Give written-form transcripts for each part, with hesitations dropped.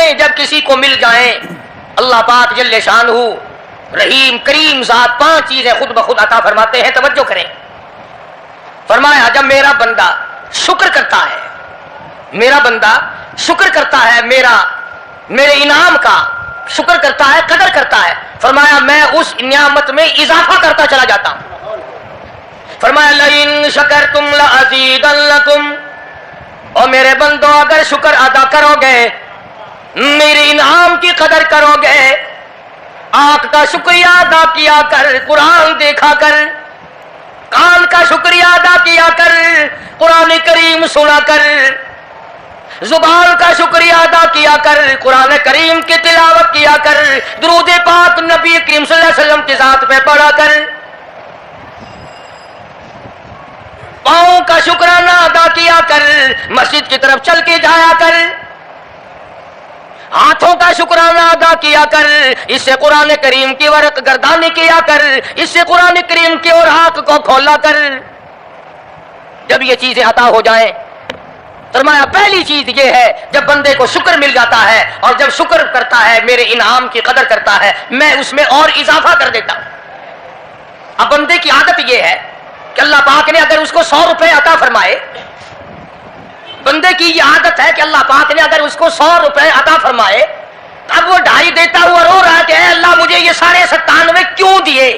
نعمتیں جب کسی کو مل جائیں، اللہ پاک جل شانہ رحیم کریم ذات 5 چیزیں خود بخود عطا فرماتے ہیں. توجہ کریں. فرمایا جب میرا بندہ شکر کرتا ہے، میرا بندہ شکر کرتا ہے، میرے انعام کا شکر کرتا ہے، قدر کرتا ہے، فرمایا میں اس نعمت میں اضافہ کرتا چلا جاتا ہوں. فرمایا لئن شکرتم لازیدنکم، اور میرے بندو اگر شکر ادا کرو گے، میرے انعام کی قدر کرو گے، آنکھ کا شکریہ ادا کیا کر، قرآن دیکھا کر، کان کا شکریہ ادا کیا کر، قرآن کریم سنا کر، زبان کا شکریہ ادا کیا کر، قرآن کریم کی تلاوت کیا کر، درود پاک نبی کریم صلی اللہ علیہ وسلم کی ذات پہ پڑھا کر، پاؤں کا شکرانہ ادا کیا کر، مسجد کی طرف چل کے جایا کر، ہاتھوں کا شکرانہ ادا کیا کر، اس سے قرآن کریم کی ورق گردانی کیا کر، اس سے قرآن کریم کی اور ہاتھ کو کھولا کر. جب یہ چیزیں عطا ہو جائیں، فرمایا پہلی چیز یہ ہے جب بندے کو شکر مل جاتا ہے اور جب شکر کرتا ہے، میرے انعام کی قدر کرتا ہے، میں اس میں اور اضافہ کر دیتا ہوں. اب بندے کی عادت یہ ہے کہ اللہ پاک نے اگر اس کو 100 روپے عطا فرمائے، بندے کی یہ عادت ہے کہ اللہ پاک نے اگر اس کو 100 روپے عطا فرمائے، اب وہ 2.5 دیتا ہوا رو رہا کہ اے اللہ مجھے یہ 97.5 کیوں دیے،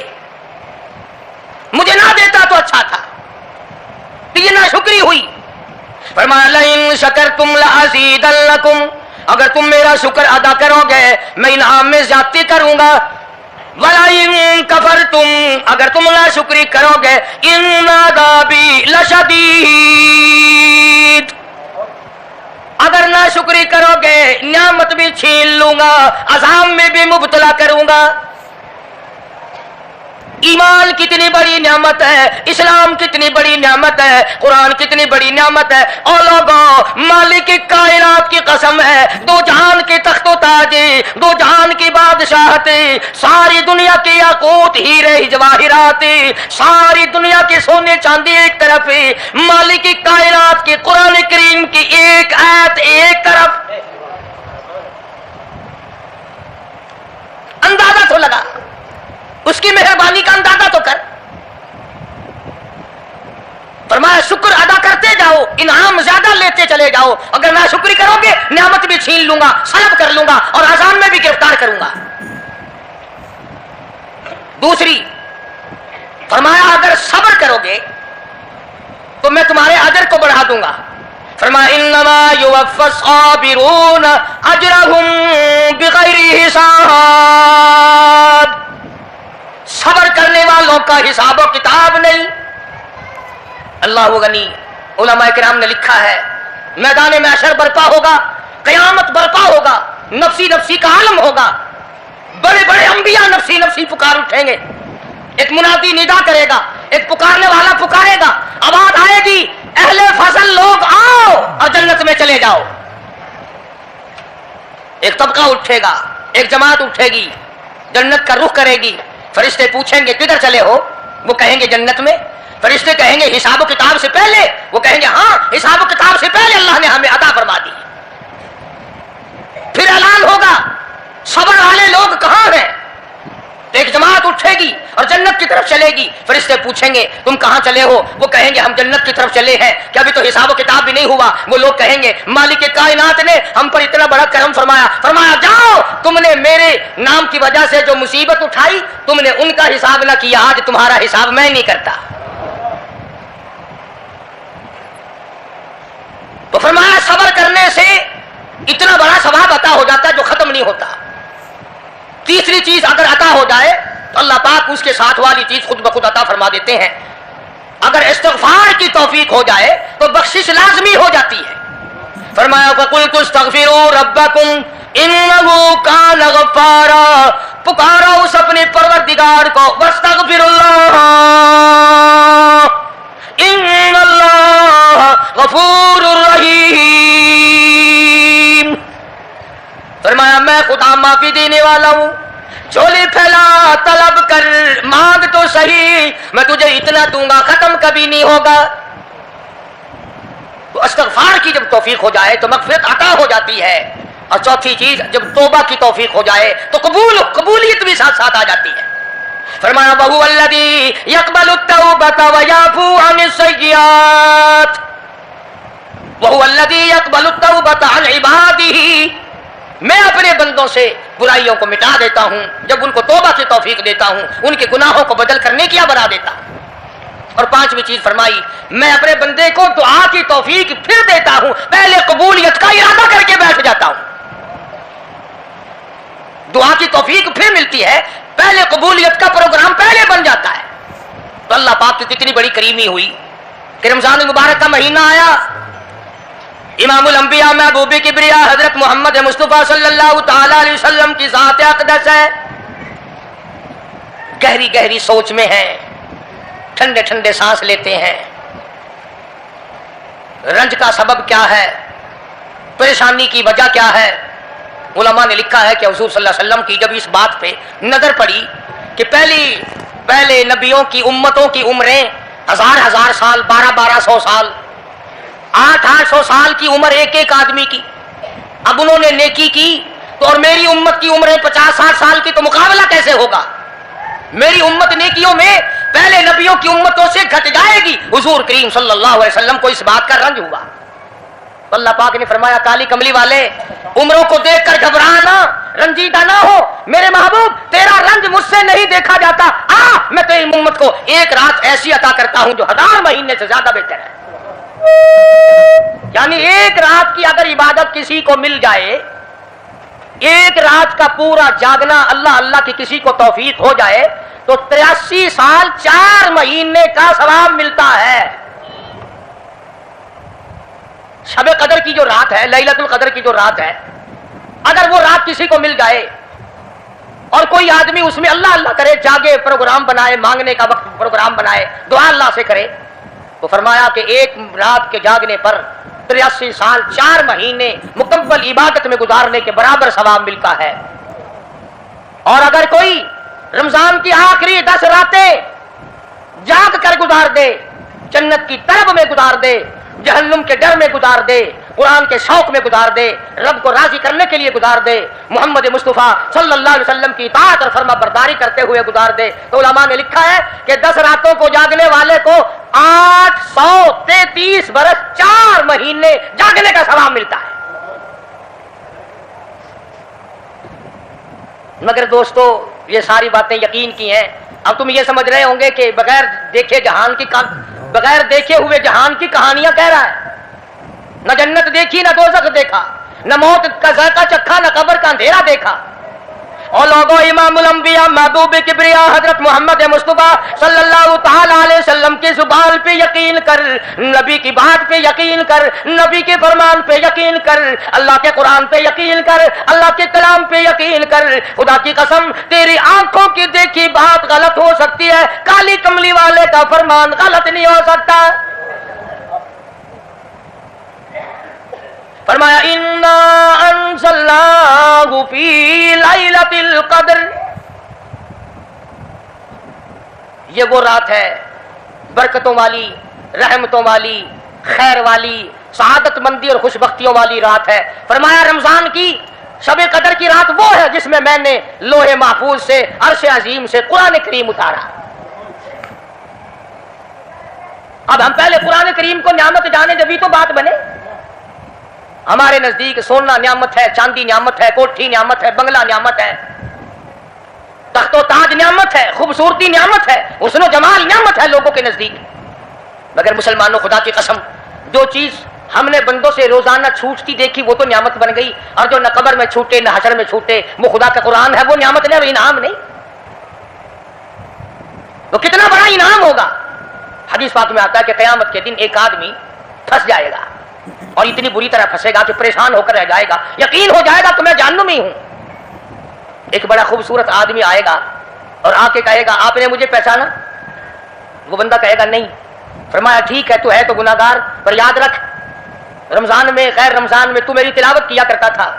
مجھے نہ دیتا تو اچھا تھا. یہ ناشکری ہوئی. فرمایا لئن شکرتم لازیدنکم، اگر تم میرا شکر ادا کرو گے میں انعام میں زیادتی کروں گا. وَلَئِن كَفَرْتُمْ، اگر تم ناشکری کرو گے إِنَّ عَذَابِي لَشَدِيدٌ، اگر ناشکری کرو گے نعمت بھی چھین لوں گا، عذاب میں بھی مبتلا کروں گا. ایمان کتنی بڑی نعمت ہے، اسلام کتنی بڑی نعمت ہے، قرآن کتنی بڑی نعمت ہے. اور لوگوں مالک کائنات کی قسم ہے، 2 جہان کے تخت و تاج، 2 جہان کی بادشاہت، ساری دنیا کے یاقوت ہیرے جواہرات، ساری دنیا کے سونے چاندی ایک طرف، مالک کائنات کی قرآن کریم کی ایک آیت ایک طرف. اندازہ تو لگا، اس کی مہربانی کا اندازہ تو کر. فرمایا شکر ادا کرتے جاؤ، انعام زیادہ لیتے چلے جاؤ. اگر نہ شکری کرو گے نعمت بھی چھین لوں گا، سلب کر لوں گا اور عذاب میں بھی گرفتار کروں گا. دوسری فرمایا اگر صبر کرو گے تو میں تمہارے اجر کو بڑھا دوں گا. فرمایا انما یوفی الصابرون اجرهم بغیر حساب، صبر کرنے والوں کا حساب و کتاب نہیں. اللہ غنی. علماء کرام نے لکھا ہے میدان محشر برپا ہوگا، قیامت برپا ہوگا، نفسی نفسی کا عالم ہوگا، بڑے بڑے انبیاء نفسی نفسی پکار اٹھیں گے. ایک منادی ندا کرے گا، ایک پکارنے والا پکارے گا، آواز آئے گی اہل فضل لوگ آؤ اور جنت میں چلے جاؤ. ایک طبقہ اٹھے گا، ایک جماعت اٹھے گی، جنت کا رخ کرے گی. فرشتے پوچھیں گے کدھر چلے ہو؟ وہ کہیں گے جنت میں. فرشتے کہیں گے حساب و کتاب سے پہلے؟ وہ کہیں گے ہاں حساب و کتاب سے پہلے اللہ نے ہمیں عطا فرما دی. پھر اعلان ہوگا صبر والے لوگ کہاں ہیں؟ ایک جماعت اٹھے گی اور جنت کی طرف چلے گی. فرشتے پوچھیں گے تم کہاں چلے ہو؟ وہ کہیں گے ہم جنت کی طرف چلے ہیں. کہ ابھی تو حساب و کتاب بھی نہیں ہوا. وہ لوگ کہیں گے مالک کائنات نے ہم پر اتنا بڑا کرم فرمایا، فرمایا جاؤ تم نے میرے نام کی وجہ سے جو مصیبت اٹھائی تم نے ان کا حساب نہ کیا، آج تمہارا حساب میں نہیں کرتا. تو فرمایا صبر کرنے سے اتنا بڑا ثواب عطا ہو جاتا ہے جو ختم نہیں ہوتا. تیسری چیز اگر عطا ہو جائے تو اللہ پاک اس کے ساتھ والی چیز خود بخود عطا فرما دیتے ہیں. اگر استغفار کی توفیق ہو جائے تو بخشش لازمی ہو جاتی ہے. فرمایا فَقُلْتُ اسْتَغْفِرُوا رَبَّكُمْ إِنَّهُ كَانَ غَفَّارًا، پکارا اس اپنے پروردگار کو، وَاسْتَغْفِرُوا اللَّهَ إِنَّ اللَّهَ غَفُورٌ رَحِيمٌ. فرمایا میں خدا معافی دینے والا ہوں، جھولی پھیلا طلب کر، مانگ تو صحیح، میں تجھے اتنا دوں گا ختم کبھی نہیں ہوگا. تو استغفار کی جب توفیق ہو جائے تو مغفرت عطا ہو جاتی ہے. اور چوتھی چیز جب توبہ کی توفیق ہو جائے تو قبولیت بھی ساتھ ساتھ آ جاتی ہے. فرمایا وَهُوَ الَّذِي يَقْبَلُ التَّوْبَةَ وَيَعْفُو عَنِ السَّيِّئَاتِ وَهُوَ الَّذِي يَقْبَلُ التَّوْبَةَ عَنْ عِبَادِهِ. میں اپنے بندوں سے برائیوں کو مٹا دیتا ہوں جب ان کو توبہ کی توفیق دیتا ہوں, ان کے گناہوں کو بدل کر نیکیاں بنا دیتا ہوں. اور پانچویں چیز فرمائی میں اپنے بندے کو دعا کی توفیق پھر دیتا ہوں, پہلے قبولیت کا ارادہ کر کے بیٹھ جاتا ہوں. دعا کی توفیق پھر ملتی ہے, پہلے قبولیت کا پروگرام پہلے بن جاتا ہے. تو اللہ پاک کی کتنی بڑی کریمی ہوئی کہ رمضان المبارک کا مہینہ آیا, امام الانبیاء محبوب کبریا حضرت محمد مصطفیٰ صلی اللہ تعالی علیہ وسلم کی ذات اقدس ہے, گہری گہری سوچ میں ہے, ٹھنڈے ٹھنڈے سانس لیتے ہیں. رنج کا سبب کیا ہے, پریشانی کی وجہ کیا ہے؟ علماء نے لکھا ہے کہ حضور صلی اللہ علیہ وسلم کی جب اس بات پہ نظر پڑی کہ پہلے نبیوں کی امتوں کی عمریں 1000 سال, 1200 سال, 800 سال کی عمر ایک آدمی کی, اب انہوں نے نیکی کی تو اور میری امت کی عمریں 50-60 سال کی, تو مقابلہ کیسے ہوگا؟ میری امت نیکیوں میں پہلے نبیوں کی امتوں سے گھٹ جائے گی. حضور کریم صلی اللہ علیہ وسلم کو اس بات کا رنج ہوا. اللہ پاک نے فرمایا کالی کملی والے عمروں کو دیکھ کر گھبرانا, رنجیدہ نہ ہو, میرے محبوب تیرا رنج مجھ سے نہیں دیکھا جاتا. میں تیری امت کو ایک رات ایسی عطا کرتا ہوں جو 1000 مہینے سے زیادہ بہتر ہے. یعنی ایک رات کی اگر عبادت کسی کو مل جائے, ایک رات کا پورا جاگنا اللہ اللہ کی کسی کو توفیق ہو جائے تو 83 سال 4 مہینے کا ثواب ملتا ہے. شب قدر کی جو رات ہے, لیلۃ القدر کی جو رات ہے, اگر وہ رات کسی کو مل جائے اور کوئی آدمی اس میں اللہ اللہ کرے, جاگے, پروگرام بنائے, مانگنے کا وقت پروگرام بنائے, دعا اللہ سے کرے, تو فرمایا کہ ایک رات کے جاگنے پر 83 سال 4 مہینے مکمل عبادت میں گزارنے کے برابر ثواب ملتا ہے. اور اگر کوئی رمضان کی آخری 10 راتیں جاگ کر گزار دے, جنت کی طلب میں گزار دے, جہنم کے ڈر میں گزار دے, قرآن کے شوق میں گزار دے, رب کو راضی کرنے کے لیے گزار دے, محمد مصطفیٰ صلی اللہ علیہ وسلم کی اطاعت اور فرما برداری کرتے ہوئے گزار دے, تو علماء نے لکھا ہے کہ 10 راتوں کو جاگنے والے کو 833 برس 4 مہینے جاگنے کا ثواب ملتا ہے. مگر دوستو یہ ساری باتیں یقین کی ہیں. اب تم یہ سمجھ رہے ہوں گے کہ بغیر دیکھے ہوئے جہان کی کہانیاں کہہ رہا ہے. نہ جنت دیکھی, نہ دوزخ دیکھا, نہ موت کا ذائقہ چکھا, نہ قبر کا اندھیرا دیکھا. اور لوگوں امام الانبیاء محبوب کبریا حضرت محمد مصطفیٰ صلی اللہ تعالی علیہ وسلم کی زبان پہ یقین کر, نبی کی بات پہ یقین کر, نبی کے فرمان پہ یقین کر, اللہ کے قرآن پہ یقین کر, اللہ کے کلام پہ یقین کر. خدا کی قسم تیری آنکھوں کی دیکھی بات غلط ہو سکتی ہے, کالی کملی والے کا فرمان غلط نہیں ہو سکتا. فرمایا انا انزلناہ فی لیلۃ القدر, یہ وہ رات ہے برکتوں والی, رحمتوں والی, خیر والی, سعادت مندی اور خوش بختیوں والی رات ہے. فرمایا رمضان کی شب قدر کی رات وہ ہے جس میں میں نے لوح محفوظ سے عرش عظیم سے قرآن کریم اتارا. اب ہم پہلے قرآن کریم کو نعمت جانے جبھی تو بات بنے. ہمارے نزدیک سونا نعمت ہے, چاندی نعمت ہے, کوٹھی نعمت ہے, بنگلہ نعمت ہے, تخت و تاج نعمت ہے, خوبصورتی نعمت ہے, حسن و جمال نعمت ہے لوگوں کے نزدیک. مگر مسلمانوں خدا کی قسم جو چیز ہم نے بندوں سے روزانہ چھوٹتی دیکھی وہ تو نعمت بن گئی, اور جو نہ قبر میں چھوٹے نہ حشر میں چھوٹے وہ خدا کا قرآن ہے, وہ نعمت نہیں, انعام نہیں. تو کتنا بڑا انعام ہوگا. حدیث پاک میں آتا ہے کہ قیامت کے دن ایک آدمی پھنس جائے گا اور اتنی بری طرح پھنسے گا کہ پریشان ہو کر رہ جائے گا, یقین ہو جائے گا کہ میں جہنمی ہوں. ایک بڑا خوبصورت آدمی آئے گا اور آ کے کہے گا آپ نے مجھے پہچانا؟ وہ بندہ کہے گا نہیں. فرمایا ٹھیک ہے, تو ہے تو گناہگار, پر یاد رکھ رمضان میں غیر رمضان میں تو میری تلاوت کیا کرتا تھا,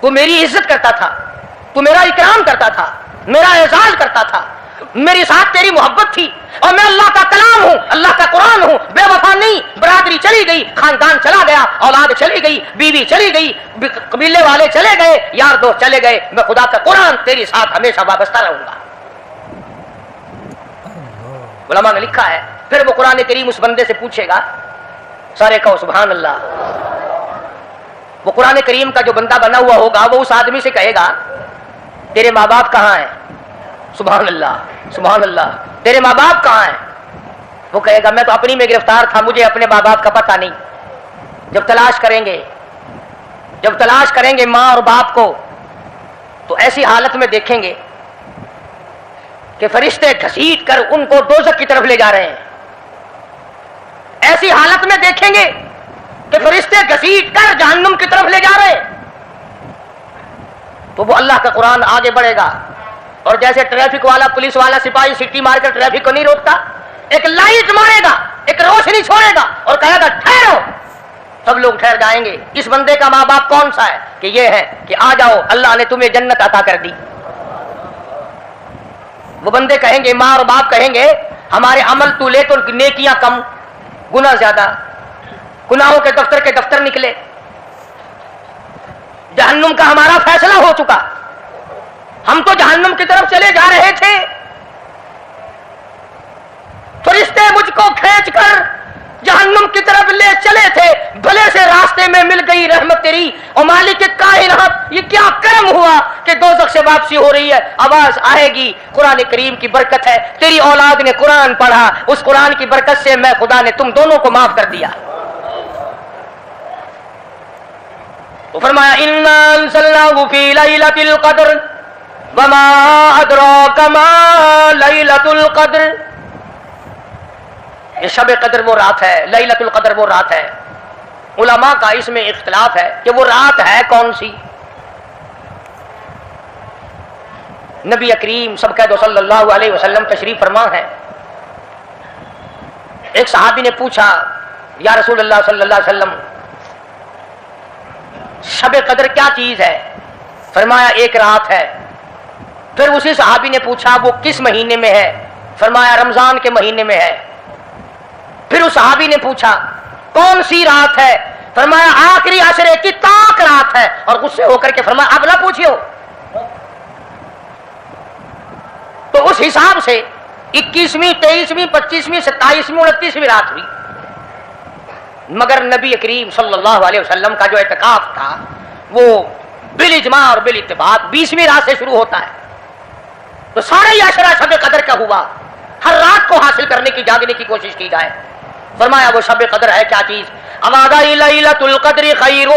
تو میری عزت کرتا تھا, تو میرا اکرام کرتا تھا, میرا اعزاز کرتا تھا, میری ساتھ تیری محبت تھی اور میں اللہ کا کلام ہوں, اللہ کا قرآن ہوں, بے وفا نہیں. برادری چلی گئی, خاندان چلا گیا, اولاد چلی گئی, بیوی چلی گئی, قبیلے والے چلے گئے, یار دوست چلے گئے, میں خدا کا قرآن تیری ساتھ ہمیشہ وابستہ رہوں گا. علماء نے لکھا ہے پھر وہ قرآن کریم اس بندے سے پوچھے گا, سارے کہو سبحان اللہ. وہ قرآن کریم کا جو بندہ بنا ہوا ہوگا وہ اس آدمی سے کہے گا تیرے ماں باپ کہاں ہیں؟ سبحان اللہ سبحان اللہ. تیرے ماں باپ کہاں ہیں؟ وہ کہے گا میں تو اپنی میں گرفتار تھا, مجھے اپنے ماں باپ کا پتہ نہیں. جب تلاش کریں گے ماں اور باپ کو تو ایسی حالت میں دیکھیں گے کہ فرشتے گھسیٹ کر ان کو دوزخ کی طرف لے جا رہے ہیں. ایسی حالت میں دیکھیں گے کہ فرشتے گھسیٹ کر جہنم کی طرف لے جا رہے ہیں. تو وہ اللہ کا قرآن آگے بڑھے گا, اور جیسے ٹریفک والا, پولیس والا, سپاہی سٹی مار کر ٹریفک کو نہیں روکتا, ایک لائٹ مارے گا, ایک روشنی چھوڑے گا اور کہے گا ٹھہرو. سب لوگ ٹھہر جائیں گے. اس بندے کا ماں باپ کون سا ہے؟ کہ یہ ہے کہ آ جاؤ, اللہ نے تمہیں جنت عطا کر دی. وہ بندے کہیں گے, ماں اور باپ کہیں گے ہمارے عمل تو لے تو نیکیاں کم, گناہ زیادہ, گناہوں کے دفتر نکلے, جہنم کا ہمارا فیصلہ ہو چکا, ہم تو جہنم کی طرف چلے جا رہے تھے. فرشتے مجھ کو کھینچ کر جہنم کی طرف لے چلے تھے, بھلے سے راستے میں مل گئی رحمت تیری, اور مالک کائنات یہ کیا کرم ہوا کہ دوزخ سے واپسی ہو رہی ہے. آواز آئے گی, قرآن کریم کی برکت ہے, تیری اولاد نے قرآن پڑھا, اس قرآن کی برکت سے میں خدا نے تم دونوں کو معاف کر دیا. تو فرمایا انا انزلناہ فی لیلۃ القدر وما ادراک ما لیلۃ القدر. یہ شب قدر وہ رات ہے, لیلۃ القدر وہ رات ہے. علماء کا اس میں اختلاف ہے کہ وہ رات ہے کون سی. نبی کریم سب کہہ دو صلی اللہ علیہ وسلم تشریف فرما ہے. ایک صحابی نے پوچھا یا رسول اللہ صلی اللہ علیہ وسلم شب قدر کیا چیز ہے؟ فرمایا ایک رات ہے. پھر اسی صحابی نے پوچھا وہ کس مہینے میں ہے؟ فرمایا رمضان کے مہینے میں ہے. پھر اس صحابی نے پوچھا کون سی رات ہے؟ فرمایا آخری عشرے کی طاق رات ہے. اور غصے ہو کر کے فرمایا اب نہ پوچھیو. تو اس حساب سے 21ویں 23ویں 25ویں 27ویں 29ویں رات ہوئی. مگر نبی کریم صلی اللہ علیہ وسلم کا جو اعتکاف تھا وہ بالاجماع اور بالاتفاق 20ویں رات سے شروع ہوتا ہے. تو سارے ہی عشرہ شب قدر کا ہوا, ہر رات کو حاصل کرنے کی, جاگنے کی کوشش کی جائے. فرمایا وہ شب قدر ہے کیا چیز؟ امادہ لیلۃ القدر خیر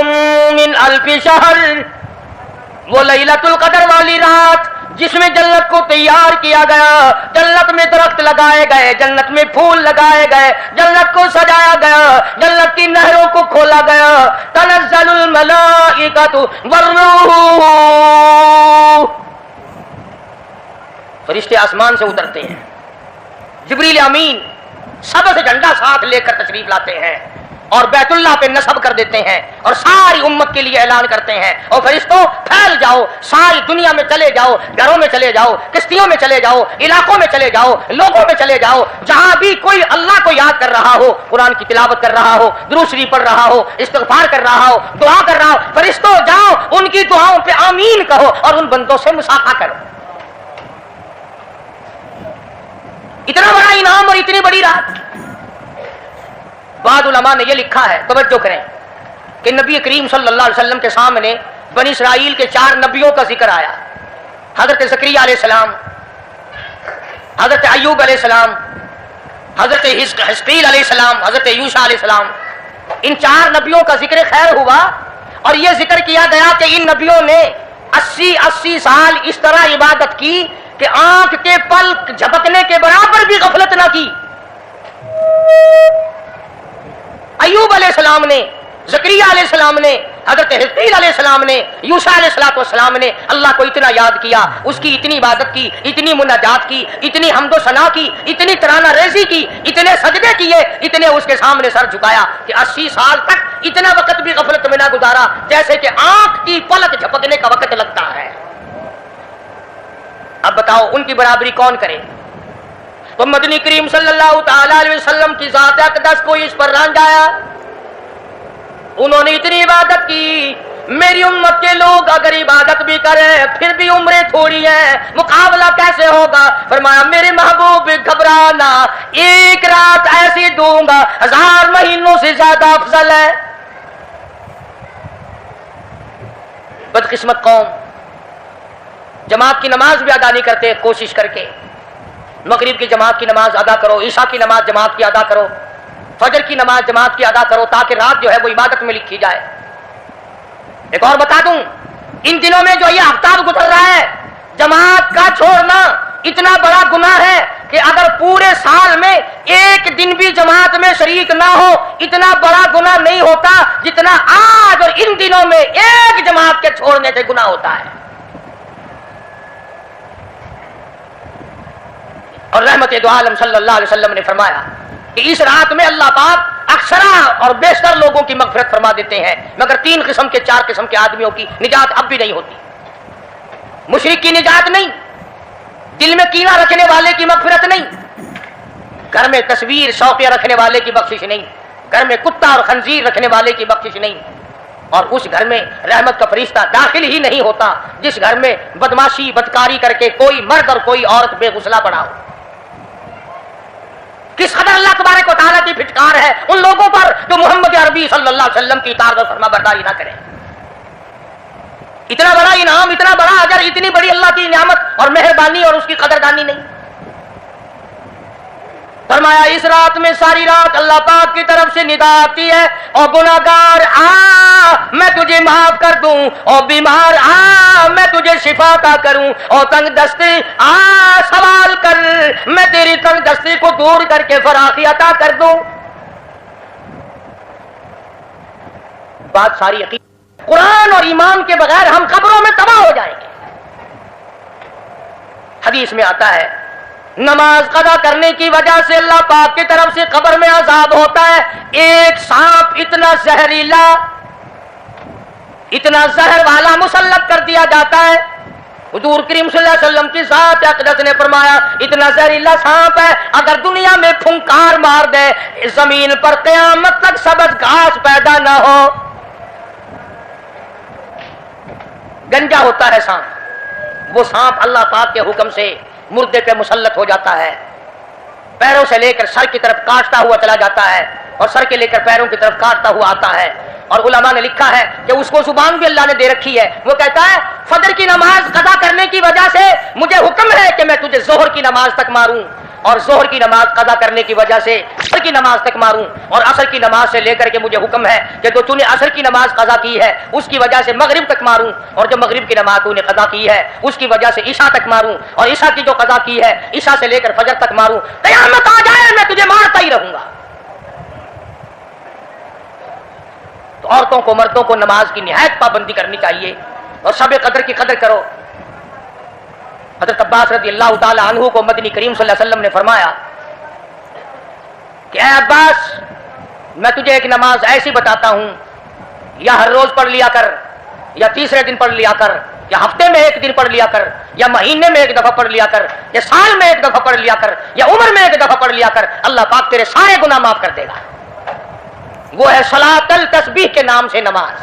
من الف شہر. وہ لیلۃ القدر والی رات جس میں جنت کو تیار کیا گیا, جنت میں درخت لگائے گئے, جنت میں پھول لگائے گئے, جنت کو سجایا گیا, جنت کی نہروں کو کھولا گیا. تنزل الملائکۃ والروح, فرشتے آسمان سے اترتے ہیں. جبریل امین سبز جھنڈا ساتھ لے کر تشریف لاتے ہیں اور بیت اللہ پہ نصب کر دیتے ہیں اور ساری امت کے لیے اعلان کرتے ہیں, اور فرشتوں پھیل جاؤ, ساری دنیا میں چلے جاؤ, گھروں میں چلے جاؤ, کشتیوں میں چلے جاؤ, علاقوں میں چلے جاؤ, لوگوں میں چلے جاؤ, جہاں بھی کوئی اللہ کو یاد کر رہا ہو, قرآن کی تلاوت کر رہا ہو, درود شریف پڑھ رہا ہو, استغفار کر رہا ہو, دعا کر رہا ہو, فرشتوں جاؤ ان کی دعاؤں پہ آمین کہو اور ان بندوں سے مصافحہ کرو. اتنا بڑا انعام اور اتنی بڑی رات. بعض علماء نے یہ لکھا ہے, توجہ کریں, کہ نبی کریم صلی اللہ علیہ وسلم کے سامنے بنی اسرائیل کے 4 نبیوں کا ذکر آیا. حضرت زکریا علیہ السلام, حضرت ایوب علیہ السلام, حضرت حزقیل علیہ السلام, حضرت یوشع علیہ السلام. ان 4 نبیوں کا ذکر خیر ہوا اور یہ ذکر کیا گیا کہ ان نبیوں نے 80 سال اس طرح عبادت کی کہ آنکھ کے پلک جھپکنے کے برابر بھی غفلت نہ کی. ایوب علیہ السلام نے, زکریا علیہ السلام نے, حضرت حزقیل علیہ السلام نے, یوشع علیہ السلام نے اللہ کو اتنا یاد کیا, اس کی اتنی عبادت کی, اتنی مناجات کی, اتنی حمد و ثنا کی, اتنی ترانہ ریزی کی, اتنے سجدے کیے, اتنے اس کے سامنے سر جھکایا کہ 80 سال تک اتنا وقت بھی غفلت میں نہ گزارا جیسے کہ آنکھ کی پلک جھپکنے کا وقت لگتا ہے. اب بتاؤ ان کی برابری کون کرے؟ تو مدنی کریم صلی اللہ تعالی علیہ وسلم کی ذات اقدس کو اس پر رانجھایا. انہوں نے اتنی عبادت کی. میری امت کے لوگ اگر عبادت بھی کریں پھر بھی عمریں تھوڑی ہیں، مقابلہ کیسے ہوگا؟ فرمایا میرے محبوب گھبرانا، ایک رات ایسی دوں گا 1000 مہینوں سے زیادہ افضل ہے. بدقسمت قوم جماعت کی نماز بھی ادا نہیں کرتے. کوشش کر کے مغرب کی جماعت کی نماز ادا کرو، عشاء کی نماز جماعت کی ادا کرو، فجر کی نماز جماعت کی ادا کرو، تاکہ رات جو ہے وہ عبادت میں لکھی جائے. ایک اور بتا دوں، ان دنوں میں جو یہ آفتاب گزر رہا ہے، جماعت کا چھوڑنا اتنا بڑا گناہ ہے کہ اگر پورے سال میں ایک دن بھی جماعت میں شریک نہ ہو اتنا بڑا گناہ نہیں ہوتا جتنا آج اور ان دنوں میں ایک جماعت کے چھوڑنے سے گناہ ہوتا ہے. اور رحمت دو عالم صلی اللہ علیہ وسلم نے فرمایا کہ اس رات میں اللہ پاک اکثر اور بیشتر لوگوں کی مغفرت فرما دیتے ہیں، مگر 3 قسم کے 4 قسم کے آدمیوں کی نجات اب بھی نہیں ہوتی. مشرک کی نجات نہیں، دل میں کینہ رکھنے والے کی مغفرت نہیں، گھر میں تصویر شوقیہ رکھنے والے کی بخشش نہیں، گھر میں کتا اور خنزیر رکھنے والے کی بخشش نہیں، اور اس گھر میں رحمت کا فرشتہ داخل ہی نہیں ہوتا جس گھر میں بدماشی بدکاری کر کے کوئی مرد اور کوئی عورت بے غسلہ پڑا ہو. کس قدر اللہ تبارک و تعالیٰ کی پھٹکار ہے ان لوگوں پر جو محمد عربی صلی اللہ علیہ وسلم کی اطاعت و فرما برداری نہ کریں. اتنا بڑا انعام، اتنا بڑا اجر، اتنی بڑی اللہ کی نعمت اور مہربانی اور اس کی قدردانی نہیں. فرمایا اس رات میں ساری رات اللہ پاک کی طرف سے ندا آتی ہے، اور گناہگار آ میں تجھے معاف کر دوں، اور بیمار آ میں تجھے شفا عطا کروں، اور تنگ دستی آ سوال کر میں تیری تنگ دستی کو دور کر کے فراخی عطا کر دوں. بات ساری یقین، قرآن اور ایمان کے بغیر ہم قبروں میں تباہ ہو جائیں گے. حدیث میں آتا ہے نماز قضا کرنے کی وجہ سے اللہ پاک کی طرف سے قبر میں عذاب ہوتا ہے. ایک سانپ اتنا زہریلا، اتنا زہر والا مسلط کر دیا جاتا ہے. حضور کریم صلی اللہ علیہ وسلم کی ذات اقدس نے فرمایا اتنا زہریلا سانپ ہے اگر دنیا میں پھنکار مار دے زمین پر قیامت تک سبز گھاس پیدا نہ ہو. گنجا ہوتا ہے سانپ، وہ سانپ اللہ پاک کے حکم سے مردے پہ مسلط ہو جاتا ہے، پیروں سے لے کر سر کی طرف کاٹتا ہوا چلا جاتا ہے، اور سر کے لے کر پیروں کی طرف کاٹتا ہوا آتا ہے. اور علماء نے لکھا ہے کہ اس کو زبان بھی اللہ نے دے رکھی ہے. وہ کہتا ہے فجر کی نماز قضا کرنے کی وجہ سے مجھے حکم ہے کہ میں تجھے ظہر کی نماز تک ماروں، اور ظہر کی نماز قضا کرنے کی وجہ سے عصر کی نماز تک ماروں، اور عصر کی نماز سے لے کر کے مجھے حکم ہے کہ تو نے عصر کی نماز قضا کی ہے اس کی وجہ سے مغرب تک ماروں، اور جو مغرب کی نماز تو نے قضا کی ہے اس کی وجہ سے عشاء تک ماروں، اور عشاء کی جو قضا کی ہے عشاء سے لے کر فجر تک ماروں. قیامت آ جائے میں تجھے مارتا ہی رہوں گا. تو عورتوں کو مردوں کو نماز کی نہایت پابندی کرنی چاہیے، اور شب قدر کی قدر کرو. حضرت عباس رضی اللہ تعالی عنہ کو مدنی کریم صلی اللہ علیہ وسلم نے فرمایا کہ اے عباس میں تجھے ایک نماز ایسی بتاتا ہوں، یا ہر روز پڑھ لیا کر، یا تیسرے دن پڑھ لیا کر، یا ہفتے میں ایک دن پڑھ لیا کر، یا مہینے میں ایک دفعہ پڑھ لیا کر، یا سال میں ایک دفعہ پڑھ لیا کر، یا عمر میں ایک دفعہ پڑھ لیا کر، اللہ پاک تیرے سارے گناہ معاف کر دے گا. وہ ہے صلاۃ التسبیح کے نام سے نماز.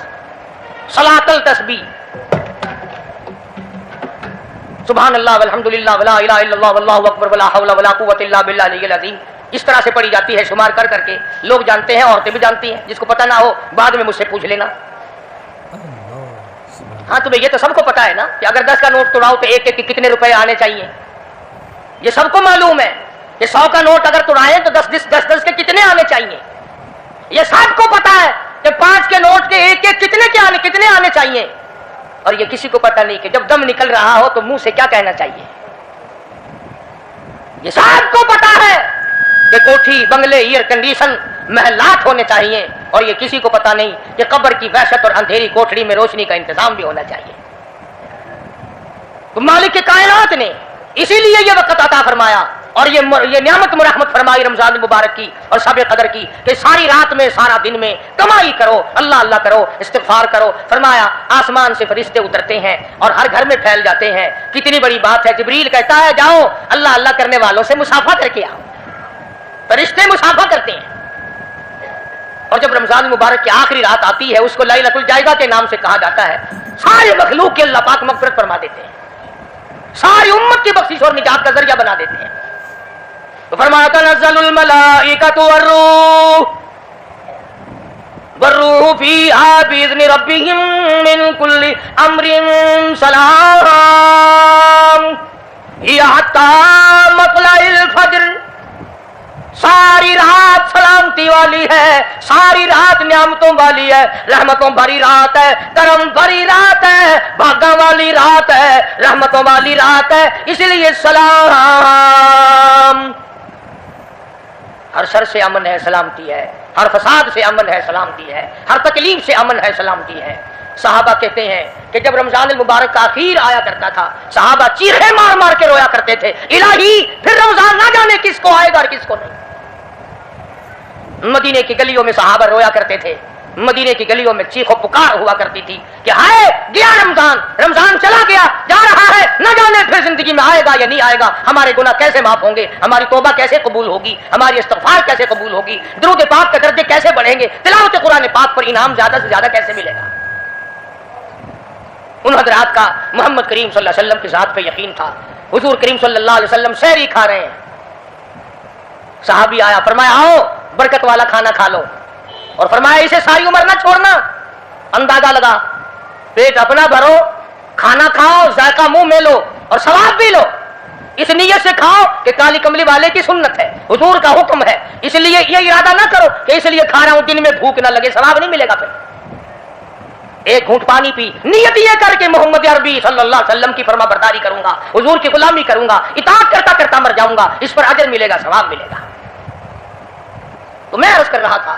صلاۃ التسبیح، سبحان اللہ والحمد للہ ولا الہ الا اللہ واللہ اکبر ولا حول ولا قوۃ الا باللہ العلی العظیم. اس طرح سے پڑھی جاتی ہے شمار کر کر کے. لوگ جانتے ہیں، عورتیں بھی جانتی ہیں، جس کو پتہ نہ ہو بعد میں مجھ سے پوچھ لینا. ہاں تمہیں یہ تو سب کو پتا ہے نا کہ اگر 10 کا نوٹ توڑاؤ تو ایک ایک کے کتنے روپے آنے چاہیے. یہ سب کو معلوم ہے کہ 100 کا نوٹ اگر توڑائیں تو 10 کے کتنے آنے چاہیے. یہ سب کو پتا ہے کہ 5 کے نوٹ کے ایک ایک کتنے آنے چاہیے. اور یہ کسی کو پتا نہیں کہ جب دم نکل رہا ہو تو منہ سے کیا کہنا چاہیے. یہ سب کو پتا ہے کہ کوٹھی بنگلے ایئر کنڈیشن محلات ہونے چاہیے، اور یہ کسی کو پتا نہیں کہ قبر کی وحشت اور اندھیری کوٹڑی میں روشنی کا انتظام بھی ہونا چاہیے. تو مالک کے کائنات نے اسی لیے یہ وقت عطا فرمایا، اور یہ نعمت مرحمت فرمائی رمضان المبارک کی اور شب قدر کی کہ ساری رات میں سارا دن میں کمائی کرو، اللہ اللہ کرو، استغفار کرو۔ فرمایا آسمان سے فرشتے اترتے ہیں اور ہر گھر میں پھیل جاتے ہیں۔ کتنی بڑی بات ہے، جبریل کہتا ہے جاؤ اللہ اللہ کرنے والوں سے مصافحہ کر کے آؤ۔ فرشتے مصافحہ کرتے ہیں، اور جب رمضان المبارک کی آخری رات آتی ہے اس کو لیلۃ الجائزہ کے نام سے کہا جاتا ہے۔ ساری مخلوق کے اللہ پاک مغفرت فرما دیتے ہیں، ساری امت کی بخشش اور نجات کا ذریعہ بنا دیتے ہیں۔ تو فرمایا تنزل الملائکۃ والروح فیہا بإذن ربہم من کل امر سلام ہی حتی مطلع الفجر۔ ساری رات سلامتی والی ہے، ساری رات نعمتوں والی ہے، رحمتوں بھری رات ہے، کرم بھری رات ہے، بھاگا والی رات ہے، رحمتوں والی رات ہے، اس لیے سلام۔ ہر شر سے امن ہے، سلامتی ہے، ہر فساد سے امن ہے، سلامتی ہے، ہر تکلیف سے امن ہے، سلامتی ہے۔ صحابہ کہتے ہیں کہ جب رمضان المبارک کا اخیر آیا کرتا تھا صحابہ چیخے مار مار کے رویا کرتے تھے، الہی پھر رمضان نہ جانے کس کو آئے گا اور کس کو نہیں۔ مدینے کی گلیوں میں صحابہ رویا کرتے تھے، مدینے کی گلیوں میں چیخ و پکار ہوا کرتی تھی کہ ہائے گیا رمضان، رمضان چلا گیا، جا رہا ہے، نہ جانے پھر زندگی میں آئے گا یا نہیں آئے گا، ہمارے گناہ کیسے معاف ہوں گے، ہماری توبہ کیسے قبول ہوگی، ہماری استغفار کیسے قبول ہوگی، درود پاک کے درجے کیسے بڑھیں گے، تلاوت قرآن پاک پر انعام زیادہ سے زیادہ کیسے ملے گا۔ ان حضرات کا محمد کریم صلی اللہ علیہ وسلم کی ذات پہ یقین تھا۔ حضور کریم صلی اللہ علیہ وسلم سحری کھا رہے ہیں، صحابی آیا، فرمایا آؤ برکت والا کھانا کھا لو، اور فرمایا اسے ساری عمر نہ چھوڑنا۔ اندازہ لگا، پیٹ اپنا بھرو، کھانا کھاؤ، ذائقہ منہ میں لو اور ثواب بھی لو، اس نیت سے کھاؤ کہ کالی کملی والے کی سنت ہے، حضور کا حکم ہے، اس لیے یہ ارادہ نہ کرو کہ اس لیے کھا رہا ہوں دن میں بھوک نہ لگے، ثواب نہیں ملے گا۔ پھر ایک گھونٹ پانی پی، نیت یہ کر کے محمد عربی صلی اللہ علیہ وسلم کی فرما برداری کروں گا، حضور کی غلامی کروں گا، اطاعت کرتا کرتا مر جاؤں گا، اس پر اجر ملے گا، ثواب ملے گا۔ تو میں عرض کر رہا تھا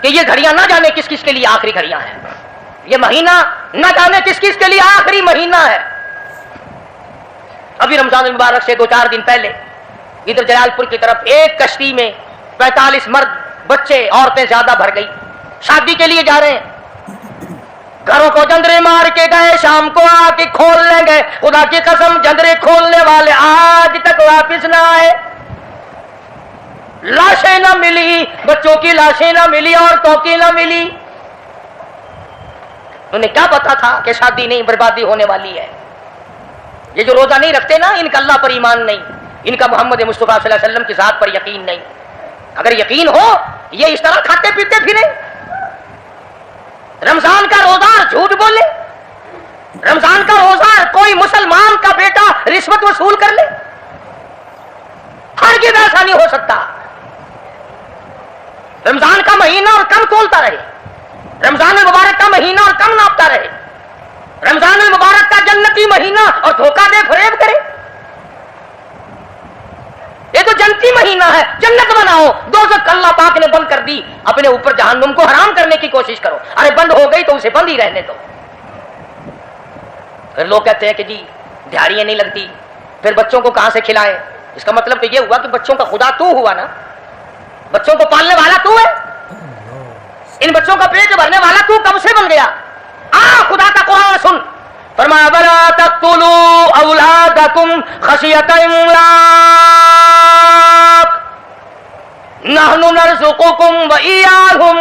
کہ یہ گھڑیاں نہ جانے کس کس کے لیے آخری گھڑیاں ہیں، یہ مہینہ نہ جانے کس کس کے لیے آخری مہینہ ہے۔ ابھی رمضان المبارک سے 2-4 دن پہلے ادھر جلال پور کی طرف ایک کشتی میں 45 مرد، بچے، عورتیں زیادہ بھر گئی، شادی کے لیے جا رہے ہیں، گھروں کو جندرے مار کے گئے، شام کو آ کے کھول لیں گے، خدا کی قسم جندرے کھولنے والے آج تک واپس نہ آئے، لاشیں نہ ملی، بچوں کی لاشیں نہ ملی، عورتوں کی نہ ملی۔ انہیں کیا پتا تھا کہ شادی نہیں، بربادی ہونے والی ہے۔ یہ جو روزہ نہیں رکھتے نا، ان کا اللہ پر ایمان نہیں، ان کا محمد مصطفیٰ صلی اللہ علیہ وسلم کی ذات پر یقین نہیں۔ اگر یقین ہو یہ اس طرح کھاتے پیتے پھریں، رمضان کا روزہ جھوٹ بولے، رمضان کا روزہ کوئی مسلمان کا بیٹا رشوت وصول کر لے، ہرگز ایسا نہیں ہو سکتا۔ رمضان کا مہینہ اور کم تولتا رہے، رمضان المبارک کا مہینہ اور کم ناپتا رہے، رمضان المبارک کا جنتی مہینہ اور دھوکہ دے فریب کرے۔ یہ تو جنتی مہینہ ہے، جنت بناؤ، دوزخ اللہ پاک نے بند کر دی، اپنے اوپر جہنم کو حرام کرنے کی کوشش کرو۔ ارے بند ہو گئی تو اسے بند ہی رہنے دو۔ پھر لوگ کہتے ہیں کہ جی دیہڑیاں نہیں لگتی، پھر بچوں کو کہاں سے کھلائیں؟ اس کا مطلب تو یہ ہوا کہ بچوں کا خدا تو ہوا نا، بچوں کو پالنے والا تو ہے، ان بچوں کا پیٹ بھرنے والا تو کب سے بن گیا؟ خدا کا قرآن سن، فرمایا وَلَا تَقْتُلُوا أَوْلَادَكُمْ خَشْيَةَ إِمْلَاقٍ نَحْنُ نَرْزُقُكُمْ وَإِيَّاهُمْ۔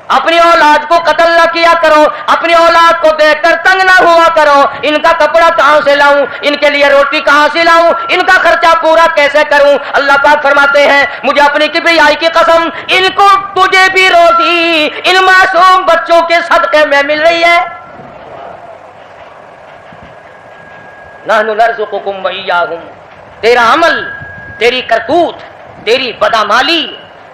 اپنی اولاد کو قتل نہ کیا کرو، اپنی اولاد کو دیکھ کر تنگ نہ ہوا کرو، ان کا کپڑا کہاں سے لاؤں، ان کے لیے روٹی کہاں سے لاؤں، ان کا خرچہ پورا کیسے کروں۔ اللہ پاک فرماتے ہیں مجھے اپنی کبریائی کی قسم، ان کو تجھے بھی روزی ان معصوم بچوں کے صدقے میں مل رہی ہے۔ نحن نرزقکم وإیاہم، تیرا عمل، تیری کرتوت، تیری بدعمالی،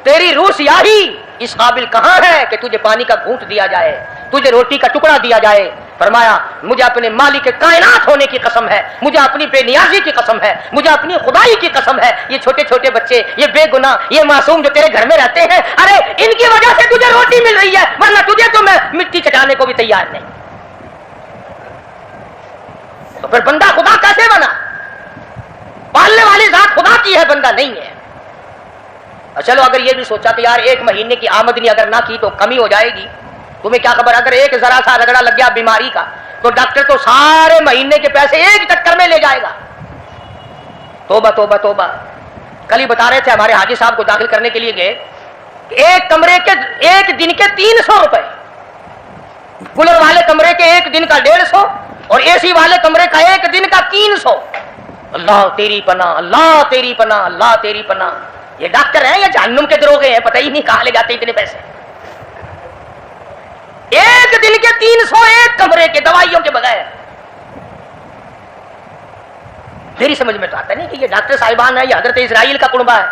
تیری روح سیاہی اس قابل کہاں ہے کہ تجھے پانی کا گھونٹ دیا جائے، تجھے روٹی کا ٹکڑا دیا جائے۔ فرمایا مجھے اپنے مالک کائنات ہونے کی قسم ہے، مجھے اپنی بے نیازی کی قسم ہے، مجھے اپنی خدائی کی قسم ہے، یہ چھوٹے چھوٹے بچے، یہ بے گناہ، یہ معصوم جو تیرے گھر میں رہتے ہیں، ارے ان کی وجہ سے تجھے روٹی مل رہی ہے، ورنہ تجھے تو میں مٹی چٹانے کو بھی تیار نہیں۔ تو پھر بندہ خدا کیسے بنا؟ پالنے والی ذات خدا کی بندہ نہیں ہے. اور چلو اگر یہ بھی سوچا کہ یار 1 مہینے کی آمدنی اگر نہ کی تو کمی ہو جائے گی, تمہیں کیا خبر, اگر ایک ذرا سا رگڑا لگ گیا بیماری کا تو ڈاکٹر تو سارے مہینے کے پیسے ایک چکر میں لے جائے گا. توبہ توبہ توبہ. کل ہی بتا رہے تھے ہمارے حاجی صاحب کو داخل کرنے کے لیے گئے, ایک کمرے کے ایک دن کے 300 روپے, کولر والے کمرے کے ایک دن کا 150 اور اے سی والے کمرے کا ایک دن کا 300. اللہ تیری پناہ, اللہ تیری پناہ, اللہ تیری پناہ. یہ ڈاکٹر ہیں یا جہنم کے دروغے ہیں, پتہ ہی نہیں کہاں لے جاتے اتنے پیسے. ایک دن کے 300 ایک کمرے کے, دوائیوں کے بغیر. میری سمجھ میں تو آتا نہیں کہ یہ ڈاکٹر صاحبان ہے یا حضرت اسرائیل کا کنبہ ہے.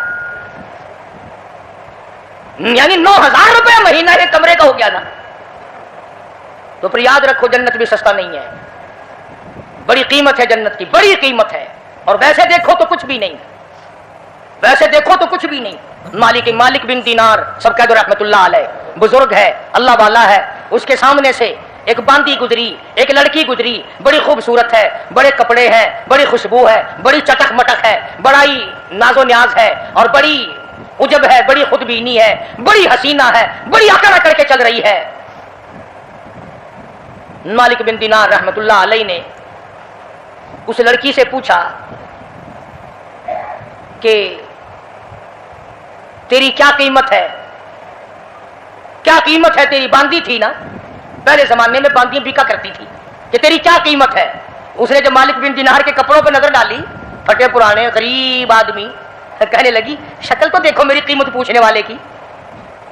یعنی 9,000 روپے مہینہ ایک کمرے کا ہو گیا نا. تو پھر یاد رکھو جنت بھی سستا نہیں ہے, بڑی قیمت ہے جنت کی, بڑی قیمت ہے. اور ویسے دیکھو تو کچھ بھی نہیں, ویسے دیکھو تو کچھ بھی نہیں. مالک بن دینار سب کہہ دو رحمت اللہ علیہ, بزرگ ہے, اللہ والا ہے. اس کے سامنے سے ایک باندی گزری, ایک لڑکی گزری, بڑی خوبصورت ہے, بڑے کپڑے ہیں, بڑی خوشبو ہے, بڑی چٹک مٹک ہے, بڑا ہی ناز و نیاز ہے, اور بڑی عجب ہے, بڑی خودبینی ہے, بڑی حسینہ ہے, بڑی اکڑ اکڑ کے چل رہی ہے. مالک بن دینار رحمت اللہ علیہ نے اس لڑکی سے پوچھا کہ تیری کیا قیمت ہے, کیا قیمت ہے تیری؟ باندی تھی نا, پہلے زمانے میں باندیاں بکا کرتی تھی, کہ تیری کیا قیمت ہے؟ اس نے جب مالک بن دینار کے کپڑوں پہ نظر ڈالی, پھٹے پرانے غریب آدمی, کہنے لگی شکل تو دیکھو میری قیمت پوچھنے والے کی,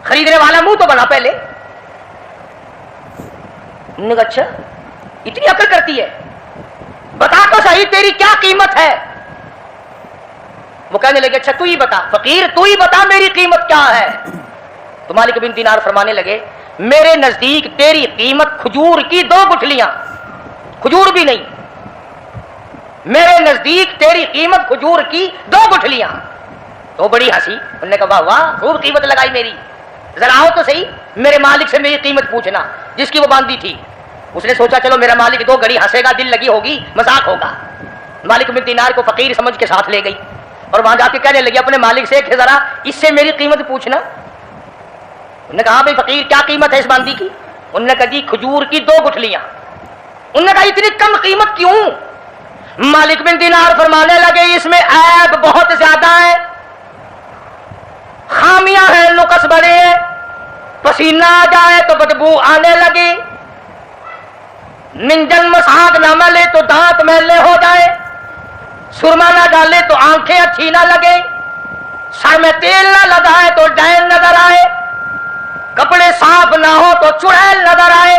خریدنے والا منہ تو بنا پہلے. اچھا اتنی عقل کرتی ہے, بتا تو صحیح تیری کیا قیمت ہے. وہ کہنے لگے اچھا تو ہی بتا, فقیر تو ہی بتا میری قیمت کیا ہے. تو مالک بن دینار فرمانے لگے میرے نزدیک تیری قیمت کھجور کی 2 گٹھلیاں, کھجور بھی نہیں, میرے نزدیک تیری قیمت کھجور کی 2 گٹھلیاں. تو بڑی ہنسی, انہوں نے کہا واہ واہ خوب قیمت لگائی میری, ذرا آؤ تو صحیح میرے مالک سے میری قیمت پوچھنا, جس کی وہ باندھی تھی. اس نے سوچا چلو میرا مالک 2 گھڑی ہنسے گا, دل لگی ہوگی, مذاق ہوگا. مالک بن دینار کو فقیر سمجھ کے ساتھ لے گئی اور وہاں جا کے کہنے لگی اپنے مالک سے کہ ذرا اس سے میری قیمت پوچھنا. انہوں نے کہا بھائی فقیر کیا قیمت ہے اس باندھی کی؟ انہوں نے کہا جی کھجور کی 2 گٹھلیاں. انہوں نے کہا اتنی کم قیمت کیوں؟ مالک بن دینار فرمانے لگے اس میں عیب بہت زیادہ ہے, خامیاں ہیں, نقص بڑے ہیں, پسینہ آ جائے تو بدبو آنے لگی, منجن مساگ نہ ملے تو دانت میلے ہو جائے, سرما نہ ڈالے تو آنکھیں اچھی نہ لگے, سر میں تیل نہ لگائے تو ڈین نظر آئے, کپڑے صاف نہ ہو تو چڑیل نظر آئے,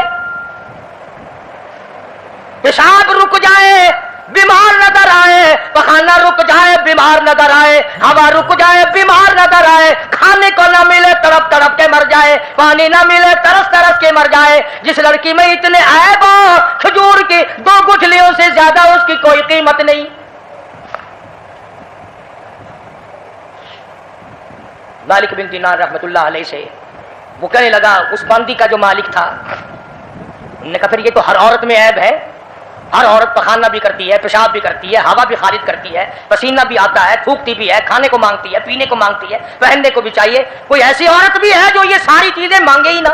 پیشاب رک جائے بیمار نظر آئے, پخانہ رک جائے بیمار نظر آئے, ہوا رک جائے بیمار نظر آئے, کھانے کو نہ ملے تڑپ تڑپ کے مر جائے, پانی نہ ملے ترس ترس کے مر جائے. جس لڑکی میں اتنے عیب ہو, کھجور کی 2 گٹھلیوں سے زیادہ اس کی کوئی قیمت نہیں. مالک بن دینار رحمت اللہ علیہ سے وہ کہنے لگا اس باندی کا جو مالک تھا, انہوں نے کہا پھر یہ تو ہر عورت میں عیب ہے, ہر عورت پخانہ بھی کرتی ہے, پیشاب بھی کرتی ہے, ہوا بھی خارج کرتی ہے, پسینہ بھی آتا ہے, تھوکتی بھی ہے, کھانے کو مانگتی ہے, پینے کو مانگتی ہے, پہننے کو بھی چاہیے, کوئی ایسی عورت بھی ہے جو یہ ساری چیزیں مانگے ہی نہ.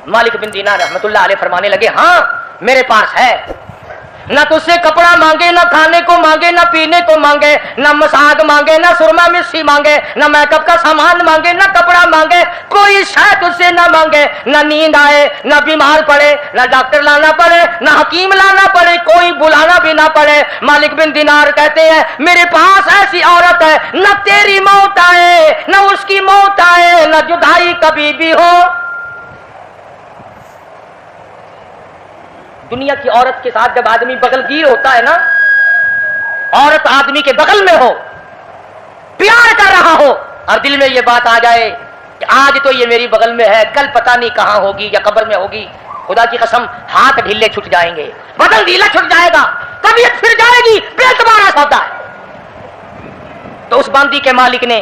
مالک بن دینار رحمت اللہ علیہ فرمانے لگے ہاں میرے پاس ہے, نہ تجھ سے کپڑا مانگے, نہ کھانے کو مانگے, نہ پینے کو مانگے, نہ مساگ مانگے, نہ سرما مسی مانگے, نہ میک اپ کا سامان مانگے, نہ کپڑا مانگے, کوئی شے تجھ سے نہ مانگے, نہ نیند آئے, نہ بیمار پڑے, نہ ڈاکٹر لانا پڑے, نہ حکیم لانا پڑے, کوئی بلانا بھی نہ پڑے. مالک بن دینار کہتے ہیں میرے پاس ایسی عورت ہے نہ تیری موت آئے, نہ اس کی موت آئے, نہ جدائی کبھی بھی ہو. دنیا کی عورت کے ساتھ جب آدمی بغل گیر ہوتا ہے نا, عورت آدمی کے بغل میں ہو, پیار کر رہا ہو, اور دل میں یہ بات آ جائے کہ آج تو یہ میری بغل میں ہے, کل پتہ نہیں کہاں ہوگی یا قبر میں ہوگی, خدا کی قسم ہاتھ ڈھیلے چھٹ جائیں گے, بدن ڈھیلا چھٹ جائے گا, طبیعت پھر جائے گی, بے اعتبار سودا ہے. تو اس باندی کے مالک نے